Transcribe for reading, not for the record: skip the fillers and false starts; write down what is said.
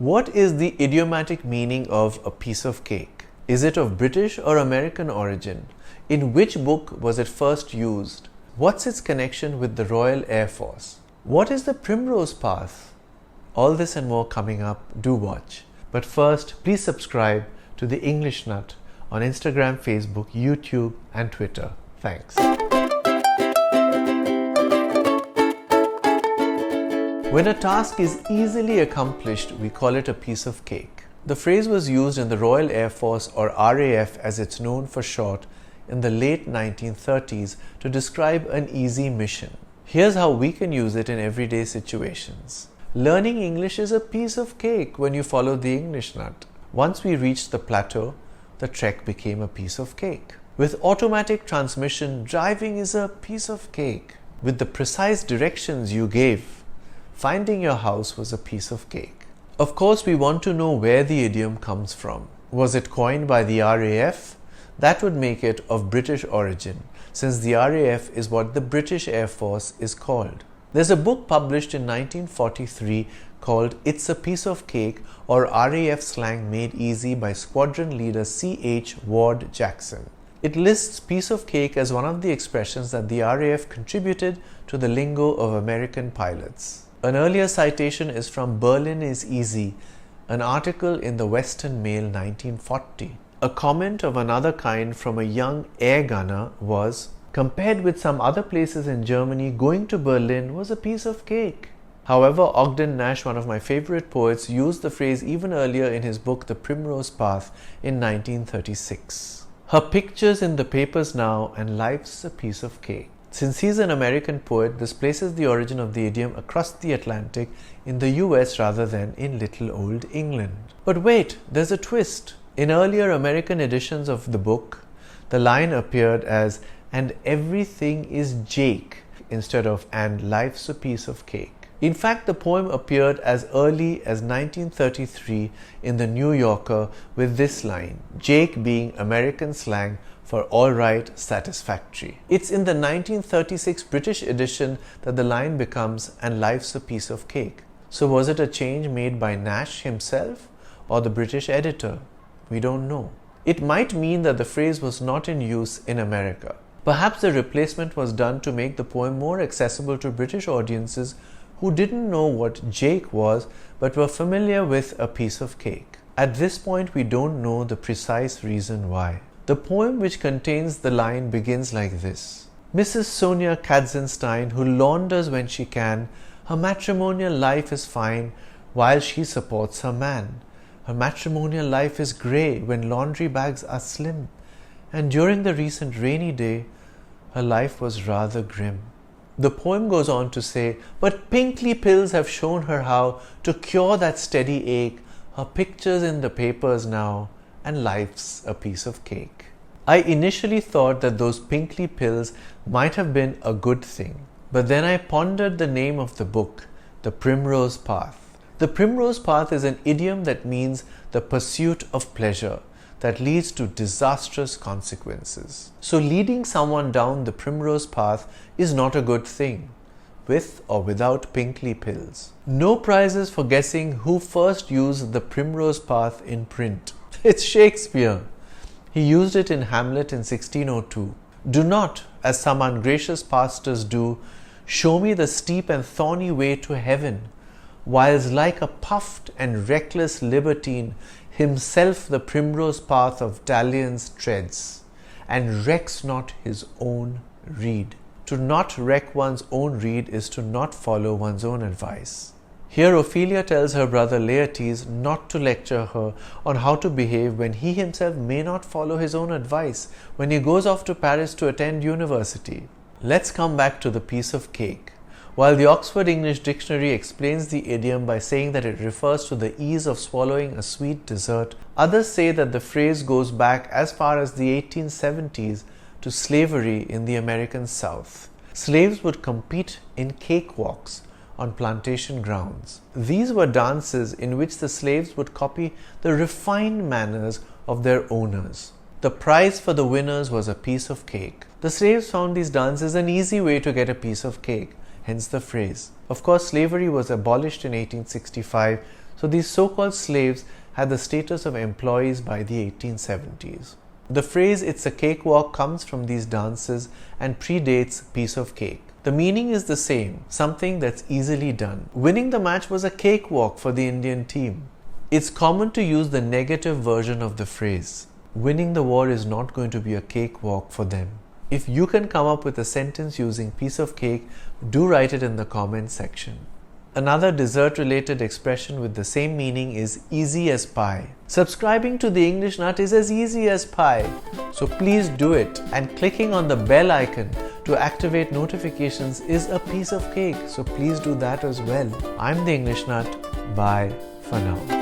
What is the idiomatic meaning of a piece of cake? Is it of British or American origin? In which book was it first used? What's its connection with the Royal Air Force? What is the primrose path? All this and more coming up. Do watch. But first, please subscribe to The English Nut on Instagram, Facebook, YouTube, and Twitter. Thanks. When a task is easily accomplished, we call it a piece of cake. The phrase was used in the Royal Air Force, or RAF as it's known for short, in the late 1930s to describe an easy mission. Here's how we can use it in everyday situations. Learning English is a piece of cake when you follow the English Nut. Once we reached the plateau, the trek became a piece of cake. With automatic transmission, driving is a piece of cake. With the precise directions you gave, finding your house was a piece of cake. Of course, we want to know where the idiom comes from. Was it coined by the RAF? That would make it of British origin, since the RAF is what the British Air Force is called. There's a book published in 1943 called It's a Piece of Cake, or RAF Slang Made Easy by Squadron Leader C.H. Ward Jackson. It lists piece of cake as one of the expressions that the RAF contributed to the lingo of American pilots. An earlier citation is from Berlin is Easy, an article in the Western Mail 1940. A comment of another kind from a young air gunner was, compared with some other places in Germany, going to Berlin was a piece of cake. However, Ogden Nash, one of my favorite poets, used the phrase even earlier in his book The Primrose Path in 1936. Her picture's in the papers now and life's a piece of cake. Since he's an American poet, this places the origin of the idiom across the Atlantic in the US rather than in little old England. But wait, there's a twist. In earlier American editions of the book, the line appeared as, "and everything is Jake," instead of, "and life's a piece of cake." In fact, the poem appeared as early as 1933 in the New Yorker with this line, Jake being American slang for all right, satisfactory. It's in the 1936 British edition that the line becomes, "and life's a piece of cake." So was it a change made by Nash himself or the British editor? We don't know. It might mean that the phrase was not in use in America. Perhaps the replacement was done to make the poem more accessible to British audiences who didn't know what Jake was but were familiar with a piece of cake. At this point, we don't know the precise reason why. The poem which contains the line begins like this. Mrs. Sonia Katzenstein, who launders when she can, her matrimonial life is fine while she supports her man. Her matrimonial life is grey when laundry bags are slim, and during the recent rainy day, her life was rather grim. The poem goes on to say, but pinkly pills have shown her how to cure that steady ache, her picture's in the papers now, and life's a piece of cake. I initially thought that those pinkly pills might have been a good thing, but then I pondered the name of the book, The Primrose Path. The Primrose Path is an idiom that means the pursuit of pleasure that leads to disastrous consequences. So leading someone down the primrose path is not a good thing, with or without pinkly pills. No prizes for guessing who first used the primrose path in print. It's Shakespeare. He used it in Hamlet in 1602. Do not, as some ungracious pastors do, show me the steep and thorny way to heaven, whiles like a puffed and reckless libertine himself the primrose path of dalliance treads, and recks not his own reed. To not wreck one's own reed is to not follow one's own advice. Here Ophelia tells her brother Laertes not to lecture her on how to behave when he himself may not follow his own advice when he goes off to Paris to attend university. Let's come back to the piece of cake. While the Oxford English Dictionary explains the idiom by saying that it refers to the ease of swallowing a sweet dessert, others say that the phrase goes back as far as the 1870s to slavery in the American South. Slaves would compete in cakewalks on plantation grounds. These were dances in which the slaves would copy the refined manners of their owners. The prize for the winners was a piece of cake. The slaves found these dances an easy way to get a piece of cake, hence the phrase. Of course, slavery was abolished in 1865, So these so-called slaves had the status of employees by the 1870s. The phrase "it's a cakewalk" comes from these dances and predates "piece of cake." The meaning is the same, something that's easily done. Winning the match was a cakewalk for the Indian team. It's common to use the negative version of the phrase. Winning the war is not going to be a cakewalk for them. If you can come up with a sentence using "piece of cake," do write it in the comment section. Another dessert-related expression with the same meaning is "easy as pie." Subscribing to the English Nut is as easy as pie. So please do it, and clicking on the bell icon to activate notifications is a piece of cake. So please do that as well. I'm the English Nut. Bye for now.